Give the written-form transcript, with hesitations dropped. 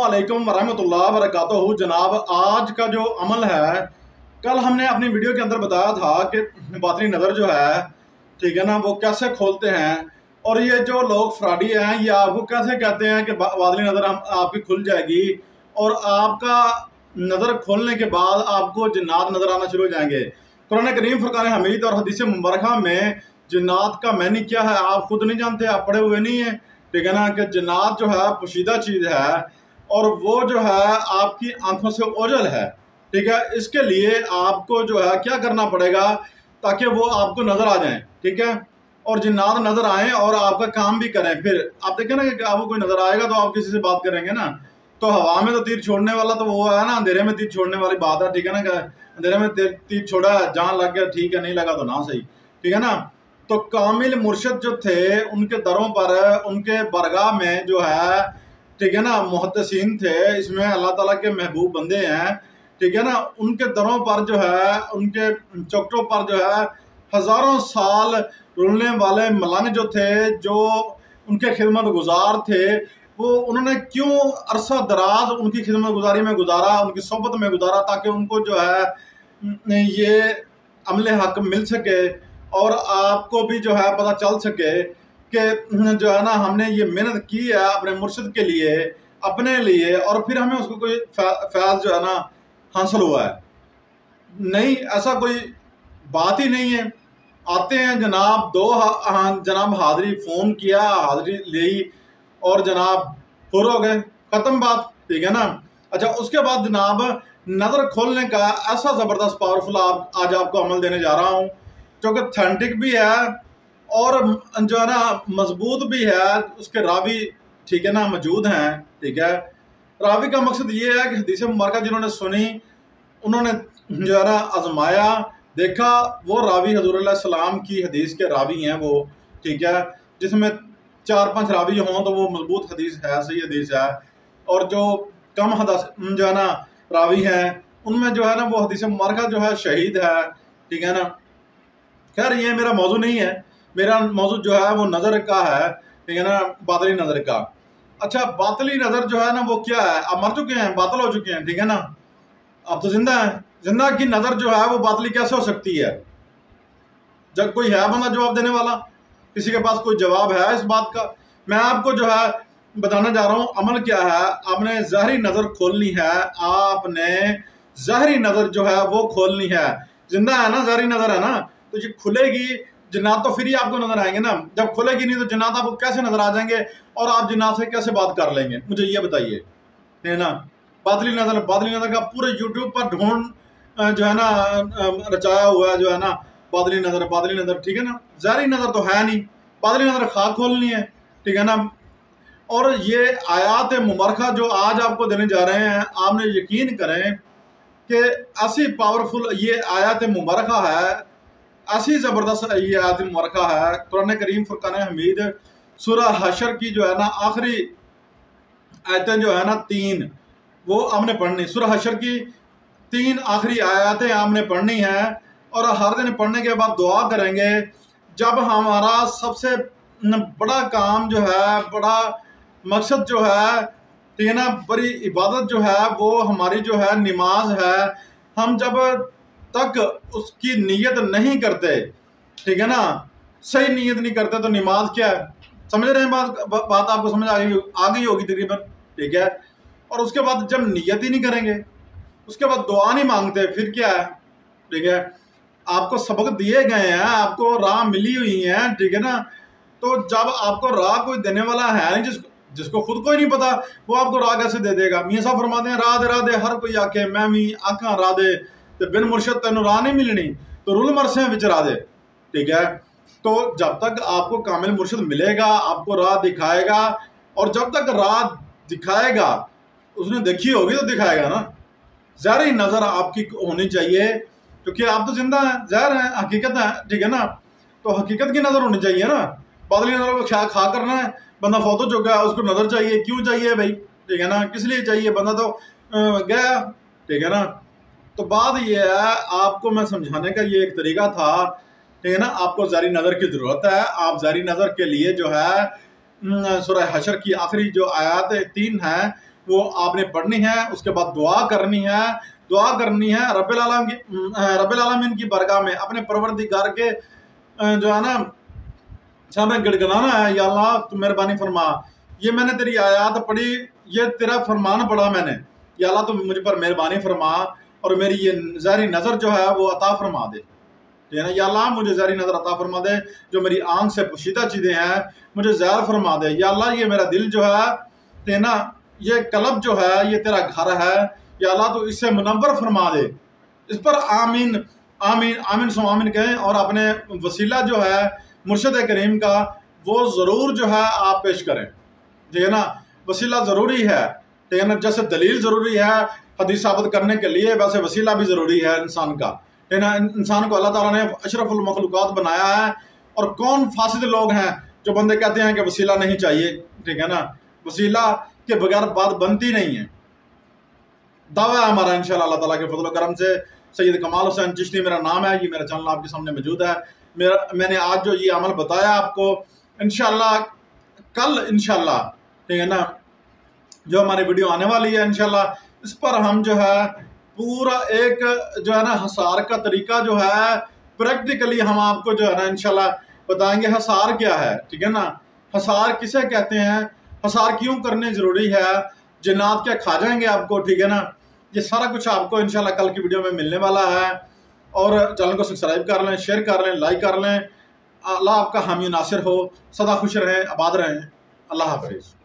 वालेकुम वरहमतुल्लाह वबरकातुहू। जनाब, आज का जो अमल है, कल हमने अपनी वीडियो के अंदर बताया था कि बातनी नज़र जो है, ठीक है ना, वो कैसे खोलते हैं। और ये जो लोग फ्रॉडी हैं, ये आपको कैसे कहते हैं कि बातनी नज़र आपकी खुल जाएगी और आपका नज़र खोलने के बाद आपको जिन्नात नज़र आना शुरू हो जाएंगे। कुरान करीम फुरकान हमीद और हदीस मुबारक में जिन्नात का मैनी क्या है आप खुद नहीं जानते, आप पढ़े हुए नहीं हैं, ठीक है ना, कि जिन्नात जो है पोशीदा चीज़ है और वो जो है आपकी आंखों से ओझल है, ठीक है। इसके लिए आपको जो है क्या करना पड़ेगा ताकि वो आपको नज़र आ जाएं, ठीक है, और जिन्नात नज़र आएँ और आपका काम भी करें। फिर आप देखें ना कि आपको कोई नज़र आएगा तो आप किसी से बात करेंगे ना, तो हवा में तो तीर छोड़ने वाला तो वो है ना, अंधेरे में तीर छोड़ने वाली बात है, ठीक है ना, कि अंधेरे में तीर छोड़ा है, जहाँ लग गया ठीक है, नहीं लगा तो ना सही, ठीक है ना। तो कामिल मुर्शिद जो थे उनके दरों पर, उनके बरगाह में जो है, ठीक है ना, मुहद्दिसीन थे, इसमें अल्लाह ताला के महबूब बंदे हैं, ठीक है ना, उनके दरों पर जो है, उनके चौकटों पर जो है हज़ारों साल रुलने वाले मलंग जो थे, जो उनके खिदमत गुजार थे, वो उन्होंने क्यों अरसा दराज उनकी खिदमत गुजारी में गुजारा, उनकी सोबत में गुजारा, ताकि उनको जो है ये अमले हक मिल सके और आपको भी जो है पता चल सके कि जो है ना हमने ये मेहनत की है अपने मुर्शिद के लिए, अपने लिए, और फिर हमें उसको कोई फैज़ जो है ना हासिल हुआ है। नहीं, ऐसा कोई बात ही नहीं है। आते हैं जनाब, जनाब हाज़िरी, फ़ोन किया, हाज़िरी ली और जनाब फुर हो गए, ख़त्म बात, ठीक है ना। अच्छा, उसके बाद जनाब नज़र खोलने का ऐसा ज़बरदस्त पावरफुल आज आपको अमल देने जा रहा हूँ, जो कि ऑथेंटिक भी है और जो है ना मजबूत भी है। उसके रावी, ठीक है ना, मौजूद हैं, ठीक है। रावी का मकसद ये है कि हदीस मुबारक जिन्होंने सुनी, उन्होंने जो है ना आजमाया, देखा, वो रावी हज़ूर सलाम की हदीस के रावी हैं वो, ठीक है। जिसमें 4-5 रावी हों तो वो मजबूत हदीस है, सही हदीस है, और जो कम हदस जो है ना रावी हैं उनमें जो है ना वो हदीस मुबारक जो है शहीद है, ठीक है ना। खैर, ये मेरा मौजू नहीं है, मेरा मौजू जो है वो नज़र का है, ठीक है ना, बातली नज़र का। अच्छा, बातली नज़र जो है ना वो क्या है, आप मर चुके हैं, बातल हो चुके हैं, ठीक है ना, आप तो जिंदा हैं। जिंदा की नज़र जो है वो बातली कैसे हो सकती है? जब कोई है बंदा जवाब देने वाला, किसी के पास कोई जवाब है इस बात का? मैं आपको जो है बताने जा रहा हूँ अमल क्या है। आपने ज़ाहिरी नज़र खोलनी है, आपने ज़ाहिरी नज़र जो है वो खोलनी है। जिंदा है ना, ज़ाहिरी नज़र है ना, तो ये खुलेगी, जिन्नात तो फिर ही आपको नज़र आएंगे ना। जब खुलेगी नहीं तो जिन्नात आपको कैसे नज़र आ जाएंगे और आप जिन्नात से कैसे बात कर लेंगे, मुझे ये बताइए, है ना। बादली नज़र का पूरे यूट्यूब पर ढूंढ जो है ना रचाया हुआ है, जो है ना बादली नज़र, ठीक है ना। ज़ाहिरी नज़र तो है नहीं, बादली नज़र खाक खोलनी है, ठीक है ना। और ये आयात मुबारका जो आज आपको देने जा रहे हैं, आपने यकीन करें कि ऐसी पावरफुल ये आयत मुबारका है, ऐसी ज़बरदस्त ये आयत मुबारका है। कुरान करीम फुरकान हमीद सूरह हशर की जो है ना आखिरी आयतें जो है ना 3, वो हमने पढ़नी। सूरह हशर की 3 आखिरी आयतें आपने पढ़नी है और हर दिन पढ़ने के बाद दुआ करेंगे। जब हमारा सबसे बड़ा काम जो है, बड़ा मकसद जो है, ठीक है ना, बड़ी इबादत जो है वो हमारी जो है नमाज है, हम जब तक उसकी नीयत नहीं करते, ठीक है ना, सही नीयत नहीं करते, तो नमाज क्या है? समझ रहे हैं बात आपको समझ आ गई होगी तकरीबन, ठीक है। और उसके बाद जब नीयत ही नहीं करेंगे, उसके बाद दुआ नहीं मांगते, फिर क्या है, ठीक है। आपको सबक दिए गए हैं, आपको राह मिली हुई है, ठीक है ना। तो जब आपको राह कोई देने वाला है नहीं, जिसको खुद को ही नहीं पता, वो आपको राह कैसे दे देगा? मियां साहब फरमाते हैं राह दे हर कोई आके, मैं भी आखा राह दे ते बिन मुर्शद तेन राह नहीं मिलनी, तो रुल मरसे विच राह दे, ठीक है। तो जब तक आपको कामिल मुर्शद मिलेगा, आपको राह दिखाएगा, और जब तक राह दिखाएगा, उसने देखी होगी तो दिखाएगा ना। ज़ाहिरी नज़र आपकी होनी चाहिए, क्योंकि आप तो जिंदा हैं, ज़ाहिर है, हकीकत है, ठीक है ना। तो हकीकत की नज़र होनी चाहिए ना। बादली नज़र को क्या खा करना है, बंदा फौत हो चुका है, उसको नज़र चाहिए, क्यों चाहिए भाई, ठीक है ना, किस लिए चाहिए? बंदा तो गया, ठीक है ना। तो बात ये है, आपको मैं समझाने का ये एक तरीका था, ठीक है ना। आपको ज़ाहिरी नज़र की ज़रूरत है। आप ज़ाहिरी नज़र के लिए जो है सूरह हशर की आखिरी जो आयत 3 हैं वो आपने पढ़नी है। उसके बाद दुआ करनी है, दुआ करनी है रब्बिल आलमीन की बरगाह में, अपने परवरदिगार के जो है ना सामने गिड़गिड़ाना है, या अल्लाह तू मेहरबानी फरमा, ये मैंने तेरी आयत पढ़ी, ये तेरा फरमान पढ़ा मैंने, या अल्लाह तू मुझ पर मेहरबानी फरमा और मेरी ये ज़हरी नज़र जो है वो अता फरमा दे, ठीक है ना। या अल्लाह मुझे ज़हरी नज़र अता फरमा दे, जो मेरी आंख से पोशीदा चीज़ें हैं मुझे ज़ाहिर फरमा दे। या अल्लाह ये मेरा दिल जो है, ठीक है ना, ये कलब जो है ये तेरा घर है, या अल्लाह तो इससे मुनव्वर फरमा दे। इस पर आमीन आमीन आमीन सो आमीन कहें, और अपने वसीला जो है मुर्शिद करीम का वो ज़रूर जो है आप पेश करें, ठीक है ना। वसीला ज़रूरी है, ठीक है ना, जैसे दलील ज़रूरी है हदीस साबित करने के लिए, वैसे वसीला भी ज़रूरी है इंसान का, ठीक है ना। इंसान को अल्लाह ताला ने अशरफुल मखलूक़ात बनाया है, और कौन फासिद लोग हैं जो बंदे कहते हैं कि वसीला नहीं चाहिए, ठीक है ना। वसीला के बगैर बात बनती नहीं है। दावा है हमारा इंशाअल्लाह अल्लाह ताला के फजल करम से। सैयद कमाल हुसैन चिश्ती मेरा नाम है, ये मेरा चैनल आपके सामने मौजूद है। मैंने आज जो ये अमल बताया आपको, इंशाअल्लाह कल इंशाअल्लाह, ठीक है ना, जो हमारी वीडियो आने वाली है इंशाअल्लाह, इस पर हम जो है पूरा एक जो है ना हसार का तरीका जो है प्रैक्टिकली हम आपको जो है ना इंशाअल्लाह बताएंगे। हसार क्या है, ठीक है ना, हसार किसे कहते हैं, हसार क्यों करने ज़रूरी है, जिन्नात क्या खा जाएंगे आपको, ठीक है ना। ये सारा कुछ आपको इंशाल्लाह कल की वीडियो में मिलने वाला है। और चैनल को सब्सक्राइब कर लें, शेयर कर लें, लाइक कर लें। अल्लाह आपका हामी नासिर हो, सदा खुश रहें, आबाद रहें। अल्लाह हाफिज़।